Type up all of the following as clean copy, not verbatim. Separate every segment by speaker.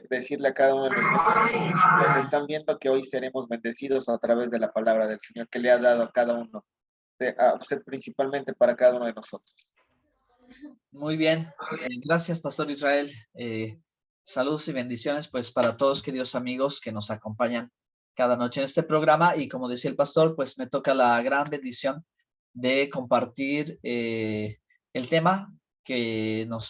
Speaker 1: decirle a cada uno de los que nos están viendo que hoy seremos bendecidos a través de la palabra del Señor que le ha dado a cada uno, a usted principalmente para cada uno de nosotros.
Speaker 2: Muy bien, gracias Pastor Israel. Saludos y bendiciones pues para todos queridos amigos que nos acompañan cada noche en este programa, y como decía el pastor, pues me toca la gran bendición de compartir el tema que nos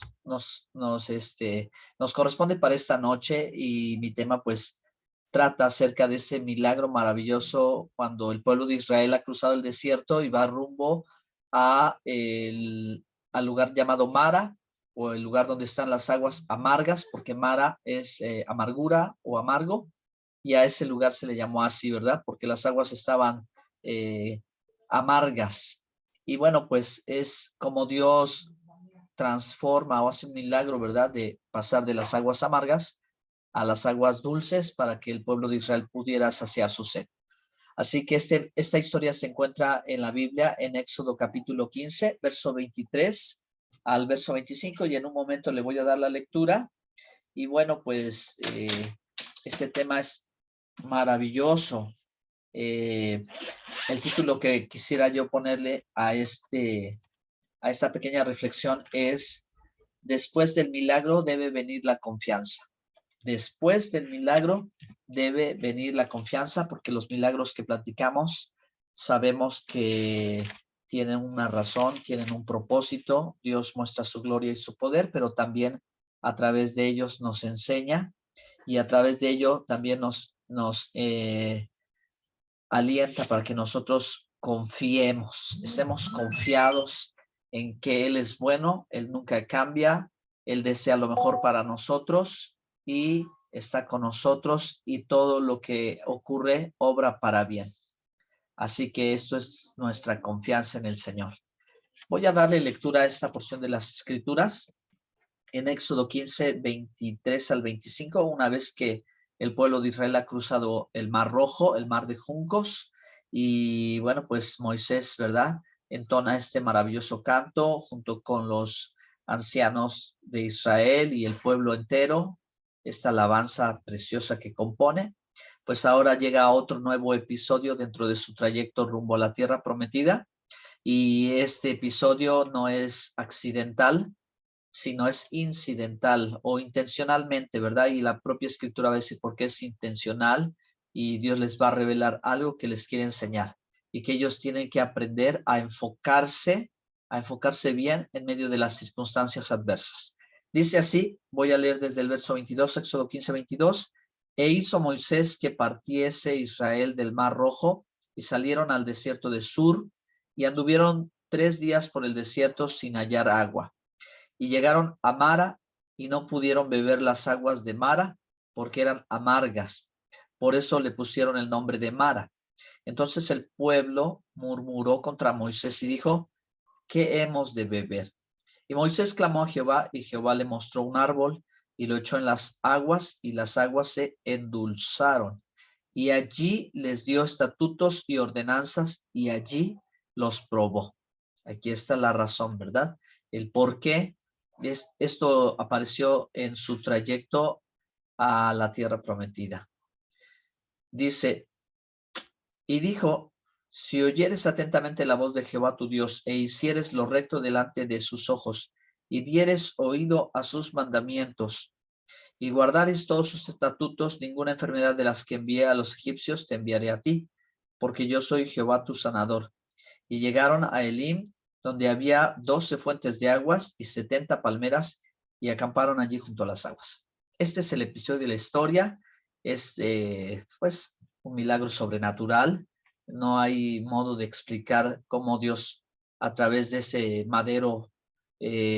Speaker 2: corresponde para esta noche, y mi tema pues trata acerca de ese milagro maravilloso cuando el pueblo de Israel ha cruzado el desierto y va rumbo al lugar llamado Mara, o el lugar donde están las aguas amargas, porque Mara es amargura o amargo, y a ese lugar se le llamó así, ¿verdad? Porque las aguas estaban amargas. Y bueno, pues es como Dios transforma o hace un milagro, ¿verdad? De pasar de las aguas amargas a las aguas dulces para que el pueblo de Israel pudiera saciar su sed. Así que esta historia se encuentra en la Biblia en Éxodo capítulo 15, verso 23 al verso 25, y en un momento le voy a dar la lectura. Y bueno, pues este tema es maravilloso. El título que quisiera yo ponerle a esta pequeña reflexión es: después del milagro debe venir la confianza. Después del milagro debe venir la confianza, porque los milagros que platicamos sabemos que tienen una razón, tienen un propósito. Dios muestra su gloria y su poder, pero también a través de ellos nos enseña, y a través de ello también nos alienta para que nosotros confiemos, estemos confiados en que Él es bueno, Él nunca cambia, Él desea lo mejor para nosotros y está con nosotros, y todo lo que ocurre obra para bien. Así que esto es nuestra confianza en el Señor. Voy a darle lectura a esta porción de las Escrituras en Éxodo 15, 23 al 25, una vez que el pueblo de Israel ha cruzado el Mar Rojo, el Mar de Juncos, y bueno, pues Moisés, ¿verdad?, entona este maravilloso canto junto con los ancianos de Israel y el pueblo entero, esta alabanza preciosa que compone. Pues ahora llega otro nuevo episodio dentro de su trayecto rumbo a la tierra prometida, y este episodio no es accidental, sino es incidental o intencionalmente, ¿verdad? Y la propia escritura va a decir por qué es intencional, y Dios les va a revelar algo que les quiere enseñar, y que ellos tienen que aprender a enfocarse bien en medio de las circunstancias adversas. Dice así, voy a leer desde el verso 22, Éxodo 15, 22. E hizo Moisés que partiese Israel del Mar Rojo, y salieron al desierto de Sur, y anduvieron 3 días por el desierto sin hallar agua. Y llegaron a Mara, y no pudieron beber las aguas de Mara, porque eran amargas. Por eso le pusieron el nombre de Mara. Entonces el pueblo murmuró contra Moisés y dijo: ¿qué hemos de beber? Y Moisés clamó a Jehová, y Jehová le mostró un árbol, y lo echó en las aguas, y las aguas se endulzaron. Y allí les dio estatutos y ordenanzas, y allí los probó. Aquí está la razón, ¿verdad? El por qué esto apareció en su trayecto a la tierra prometida. Dice, y dijo: si oyeres atentamente la voz de Jehová tu Dios, e hicieres lo recto delante de sus ojos, y dieres oído a sus mandamientos, y guardares todos sus estatutos, ninguna enfermedad de las que envié a los egipcios te enviaré a ti, porque yo soy Jehová tu sanador. Y llegaron a Elim, donde había 12 fuentes de aguas y 70 palmeras, y acamparon allí junto a las aguas. Este es el episodio de la historia. Es pues un milagro sobrenatural. No hay modo de explicar cómo Dios a través de ese madero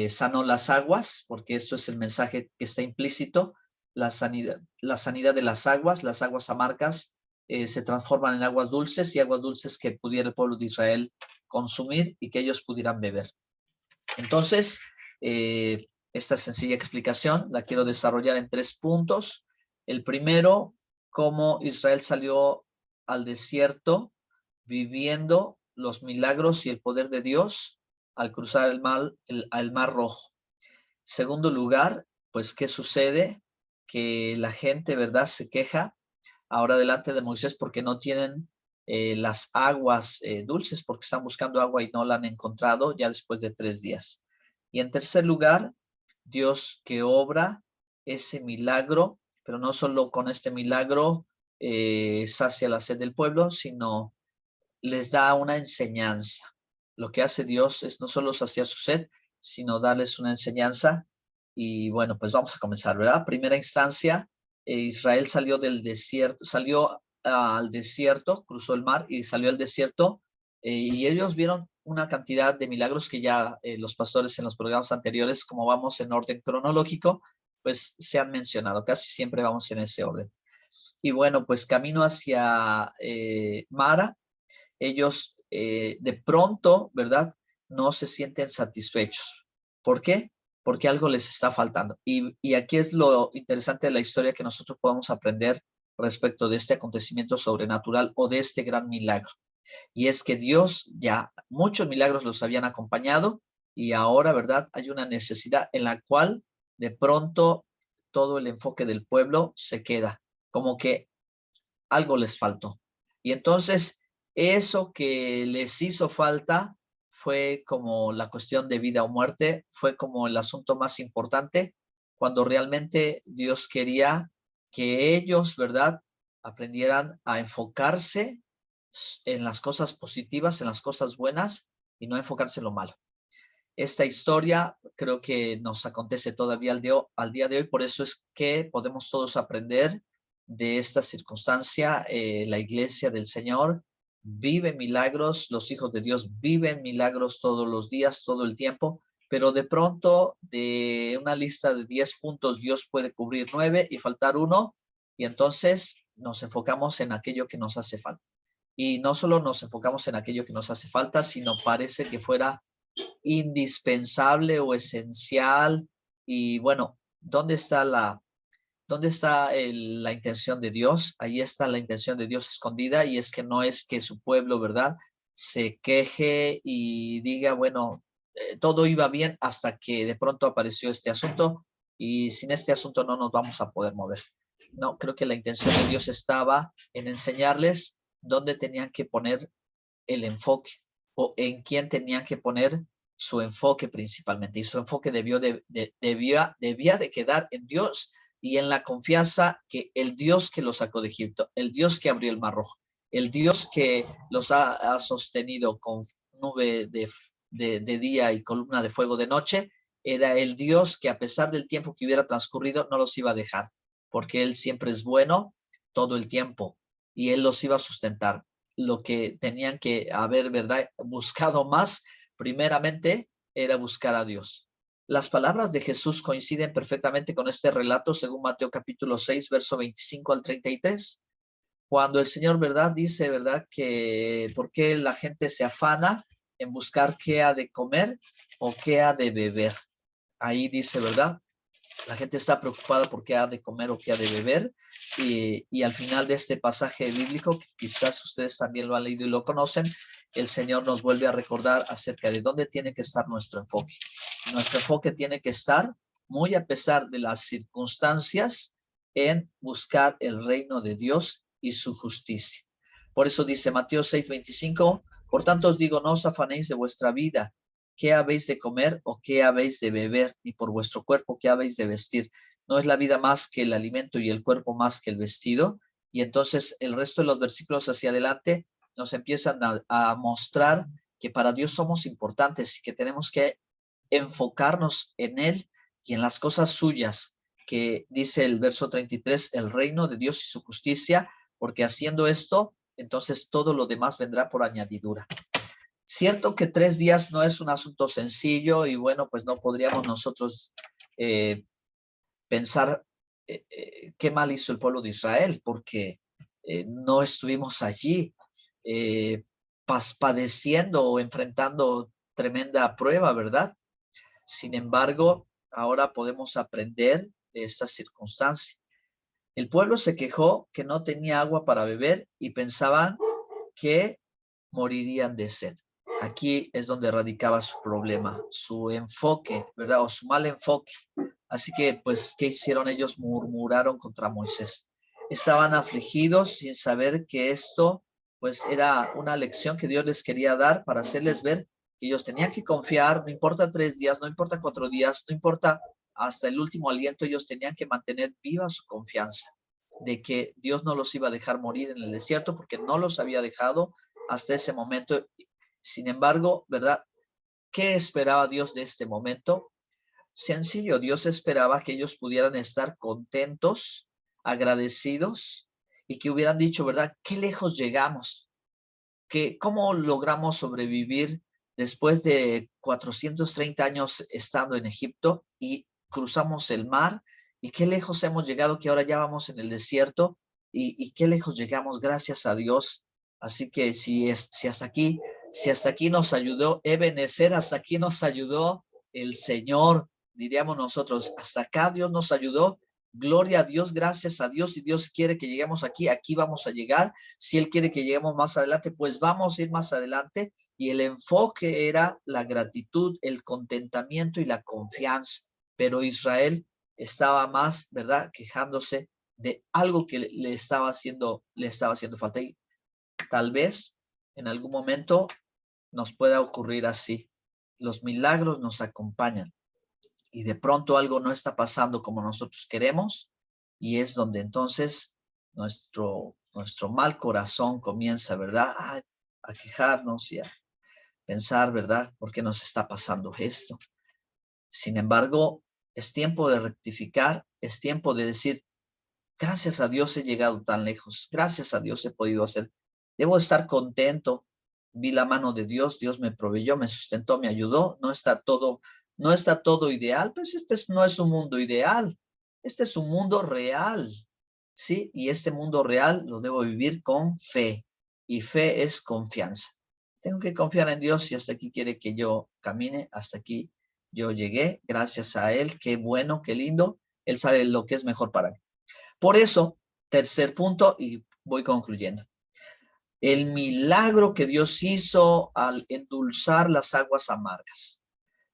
Speaker 2: sanó las aguas, porque esto es el mensaje que está implícito: la sanidad de las aguas amargas se transforman en aguas dulces, y aguas dulces que pudiera el pueblo de Israel consumir y que ellos pudieran beber. Entonces, esta sencilla explicación la quiero desarrollar en 3 puntos. El primero, cómo Israel salió al desierto viviendo los milagros y el poder de Dios al cruzar el mar Rojo. Segundo lugar, pues, ¿qué sucede? que la gente, ¿verdad?, se queja ahora delante de Moisés porque no tienen las aguas dulces, porque están buscando agua y no la han encontrado ya después de 3 días. Y en tercer lugar, Dios que obra ese milagro, pero no solo con este milagro sacia la sed del pueblo, sino les da una enseñanza. Lo que hace Dios es no solo saciar su sed, sino darles una enseñanza. Y bueno, pues vamos a comenzar, ¿verdad? Primera instancia, Israel salió del desierto, salió al desierto, cruzó el mar y salió al desierto, y ellos vieron una cantidad de milagros que ya los pastores en los programas anteriores, como vamos en orden cronológico, pues se han mencionado, casi siempre vamos en ese orden. Y bueno, pues camino hacia Mara, ellos de pronto, ¿verdad?, no se sienten satisfechos. ¿Por qué? Porque algo les está faltando. Y aquí es lo interesante de la historia que nosotros podemos aprender respecto de este acontecimiento sobrenatural o de este gran milagro. Y es que Dios ya muchos milagros los habían acompañado y ahora, ¿verdad?, hay una necesidad en la cual de pronto todo el enfoque del pueblo se queda, como que algo les faltó. Y entonces eso que les hizo falta fue como la cuestión de vida o muerte, fue como el asunto más importante, cuando realmente Dios quería que ellos, ¿verdad?, aprendieran a enfocarse en las cosas positivas, en las cosas buenas y no enfocarse en lo malo. Esta historia creo que nos acontece todavía al día de hoy, por eso es que podemos todos aprender de esta circunstancia. La iglesia del Señor vive milagros, los hijos de Dios viven milagros todos los días, todo el tiempo, pero de pronto de una lista de 10 puntos Dios puede cubrir 9 y faltar uno, y entonces nos enfocamos en aquello que nos hace falta. Y no solo nos enfocamos en aquello que nos hace falta, sino parece que fuera indispensable o esencial. Y bueno, ¿dónde está la intención de Dios? Ahí está la intención de Dios escondida, y es que no es que su pueblo, ¿verdad?, se queje y diga, bueno, todo iba bien hasta que de pronto apareció este asunto y sin este asunto no nos vamos a poder mover. No, creo que la intención de Dios estaba en enseñarles dónde tenían que poner el enfoque o en quién tenían que poner su enfoque principalmente. Y su enfoque debía de quedar en Dios y en la confianza que el Dios que los sacó de Egipto, el Dios que abrió el Mar Rojo, el Dios que los ha sostenido con nube de día y columna de fuego de noche, era el Dios que a pesar del tiempo que hubiera transcurrido no los iba a dejar, porque Él siempre es bueno todo el tiempo y Él los iba a sustentar. Lo que tenían que haber, ¿verdad?, buscado más primeramente era buscar a Dios. Las palabras de Jesús coinciden perfectamente con este relato según Mateo capítulo 6, verso 25 al 33. Cuando el Señor, ¿verdad?, dice, ¿verdad?, que por qué la gente se afana en buscar qué ha de comer o qué ha de beber. Ahí dice, ¿verdad?, la gente está preocupada por qué ha de comer o qué ha de beber, y al final de este pasaje bíblico, que quizás ustedes también lo han leído y lo conocen, el Señor nos vuelve a recordar acerca de dónde tiene que estar nuestro enfoque. Nuestro enfoque tiene que estar, muy a pesar de las circunstancias, en buscar el reino de Dios y su justicia. Por eso dice Mateo 6:25, por tanto os digo, no os afanéis de vuestra vida, qué habéis de comer o qué habéis de beber, ni por vuestro cuerpo qué habéis de vestir. ¿No es la vida más que el alimento y el cuerpo más que el vestido? Y entonces el resto de los versículos hacia adelante nos empiezan a mostrar que para Dios somos importantes y que tenemos que enfocarnos en Él y en las cosas suyas, que dice el verso 33, el reino de Dios y su justicia, porque haciendo esto, entonces todo lo demás vendrá por añadidura. Cierto que 3 días no es un asunto sencillo y bueno, pues no podríamos nosotros pensar qué mal hizo el pueblo de Israel, porque no estuvimos allí padeciendo o enfrentando tremenda prueba, ¿verdad? Sin embargo, ahora podemos aprender de esta circunstancia. El pueblo se quejó que no tenía agua para beber y pensaban que morirían de sed. Aquí es donde radicaba su problema, su enfoque, ¿verdad? O su mal enfoque. Así que, pues, ¿qué hicieron ellos? Murmuraron contra Moisés. Estaban afligidos sin saber que esto, pues, era una lección que Dios les quería dar para hacerles ver que ellos tenían que confiar, no importa 3 días, no importa 4 días, no importa hasta el último aliento, ellos tenían que mantener viva su confianza de que Dios no los iba a dejar morir en el desierto porque no los había dejado hasta ese momento. Sin embargo, ¿verdad? ¿Qué esperaba Dios de este momento? Sencillo, Dios esperaba que ellos pudieran estar contentos, agradecidos y que hubieran dicho, ¿verdad? ¿Qué lejos llegamos? ¿Cómo logramos sobrevivir después de 430 años estando en Egipto y cruzamos el mar? ¿Y qué lejos hemos llegado que ahora ya vamos en el desierto? ¿Y qué lejos llegamos gracias a Dios? Así que si hasta aquí nos ayudó Ebenezer, hasta aquí nos ayudó el Señor, diríamos nosotros, hasta acá Dios nos ayudó. Gloria a Dios, gracias a Dios. Si Dios quiere que lleguemos aquí, aquí vamos a llegar. Si Él quiere que lleguemos más adelante, pues vamos a ir más adelante. Y el enfoque era la gratitud, el contentamiento y la confianza. Pero Israel estaba más, ¿verdad?, quejándose de algo que le estaba haciendo falta. Y tal vez en algún momento nos pueda ocurrir así. Los milagros nos acompañan y de pronto algo no está pasando como nosotros queremos, y es donde entonces nuestro mal corazón comienza, ¿verdad?, a quejarnos y a pensar, ¿verdad?, ¿por qué nos está pasando esto? Sin embargo, es tiempo de rectificar, es tiempo de decir, gracias a Dios he llegado tan lejos, gracias a Dios he podido hacer, debo estar contento, vi la mano de Dios, Dios me proveyó, me sustentó, me ayudó, no está todo ideal, pues no es un mundo ideal, este es un mundo real, ¿sí? Y este mundo real lo debo vivir con fe, y fe es confianza. Tengo que confiar en Dios y hasta aquí quiere que yo camine, hasta aquí yo llegué, gracias a Él, qué bueno, qué lindo, Él sabe lo que es mejor para mí. Por eso, tercer punto, y voy concluyendo. El milagro que Dios hizo al endulzar las aguas amargas.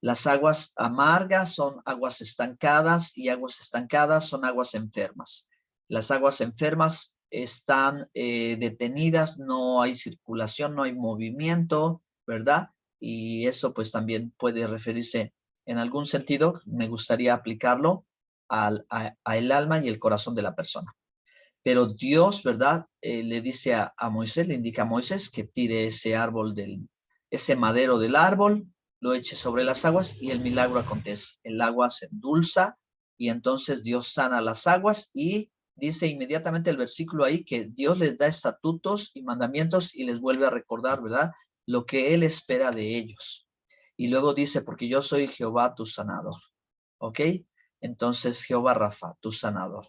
Speaker 2: Las aguas amargas son aguas estancadas y aguas estancadas son aguas enfermas. Las aguas enfermas están detenidas, no hay circulación, no hay movimiento, ¿verdad? Y eso pues también puede referirse en algún sentido, me gustaría aplicarlo al alma y el corazón de la persona. Pero Dios, ¿verdad? Le dice a Moisés, le indica a Moisés que tire ese madero del árbol, lo eche sobre las aguas y el milagro acontece. El agua se endulza y entonces Dios sana las aguas y dice inmediatamente el versículo ahí que Dios les da estatutos y mandamientos y les vuelve a recordar, ¿verdad?, lo que Él espera de ellos. Y luego dice, porque yo soy Jehová tu sanador, ¿ok? Entonces Jehová Rafa, tu sanador.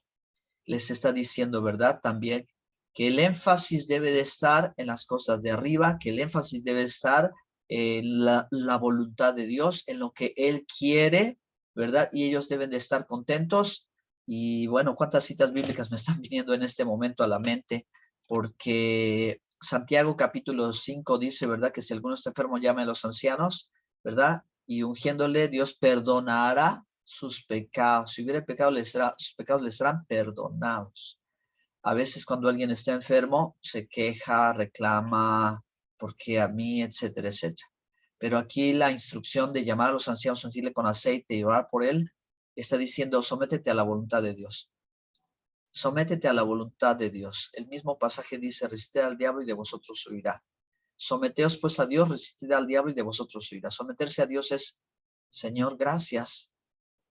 Speaker 2: Les está diciendo, ¿verdad?, también que el énfasis debe de estar en las cosas de arriba, que el énfasis debe estar en la voluntad de Dios, en lo que Él quiere, ¿verdad? Y ellos deben de estar contentos. Y bueno, ¿cuántas citas bíblicas me están viniendo en este momento a la mente? Porque Santiago capítulo 5 dice, ¿verdad?, que si alguno está enfermo, llame a los ancianos, ¿verdad? Y ungiéndole, Dios perdonará sus pecados. Si hubiera pecado, sus pecados les serán perdonados. A veces cuando alguien está enfermo, se queja, reclama, porque a mí, etcétera, etcétera. Pero aquí la instrucción de llamar a los ancianos, ungirle con aceite y orar por él, está diciendo, sométete a la voluntad de Dios. Sométete a la voluntad de Dios. El mismo pasaje dice, resistid al diablo y de vosotros huirá. Someteos pues a Dios, resistid al diablo y de vosotros huirá. Someterse a Dios es, Señor, gracias.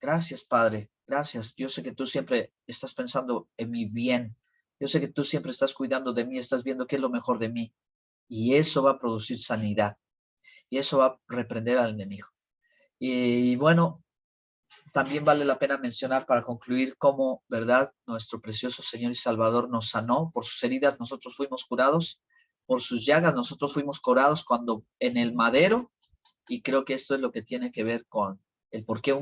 Speaker 2: Gracias, Padre, gracias. Yo sé que tú siempre estás pensando en mi bien. Yo sé que tú siempre estás cuidando de mí, estás viendo qué es lo mejor de mí. Y eso va a producir sanidad. Y eso va a reprender al enemigo. Y bueno, también vale la pena mencionar para concluir cómo, ¿verdad?, nuestro precioso Señor y Salvador nos sanó. Por sus heridas nosotros fuimos curados. Por sus llagas nosotros fuimos curados cuando en el madero, y creo que esto es lo que tiene que ver con el por qué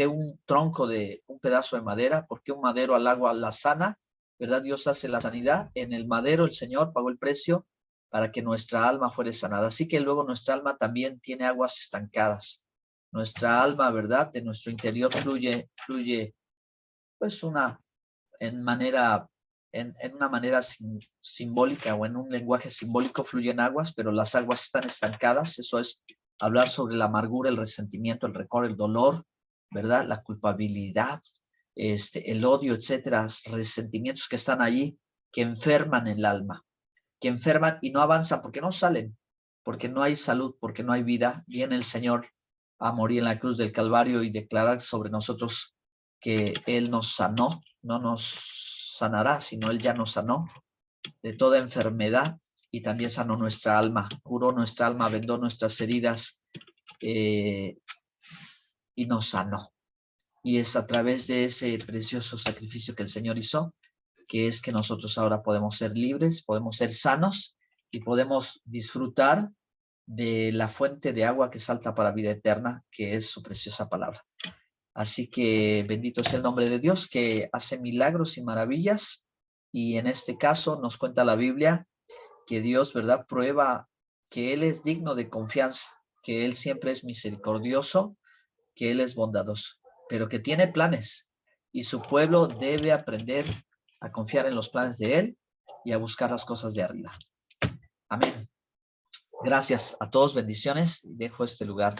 Speaker 2: un tronco de un pedazo de madera, por qué un madero al agua la sana, ¿verdad? Dios hace la sanidad. En el madero el Señor pagó el precio para que nuestra alma fuera sanada. Así que luego nuestra alma también tiene aguas estancadas. nuestra alma, ¿verdad? De nuestro interior fluye pues en una manera simbólica o en un lenguaje simbólico fluyen aguas, pero las aguas están estancadas. Eso es hablar sobre la amargura, el resentimiento, el rencor, el dolor, ¿verdad? La culpabilidad, el odio, etcétera, resentimientos que están allí, que enferman el alma, que enferman y no avanzan porque no salen, porque no hay salud, porque no hay vida. Viene el Señor a morir en la cruz del Calvario y declarar sobre nosotros que Él nos sanó, no nos sanará, sino Él ya nos sanó de toda enfermedad y también sanó nuestra alma, curó nuestra alma, vendó nuestras heridas y nos sanó. Y es a través de ese precioso sacrificio que el Señor hizo, que es que nosotros ahora podemos ser libres, podemos ser sanos y podemos disfrutar de la fuente de agua que salta para vida eterna, que es su preciosa palabra. Así que bendito sea el nombre de Dios, que hace milagros y maravillas. Y en este caso nos cuenta la Biblia que Dios, ¿verdad?, prueba que Él es digno de confianza, que Él siempre es misericordioso, que Él es bondadoso, pero que tiene planes y su pueblo debe aprender a confiar en los planes de Él y a buscar las cosas de arriba. Amén. Gracias a todos, bendiciones. Dejo este lugar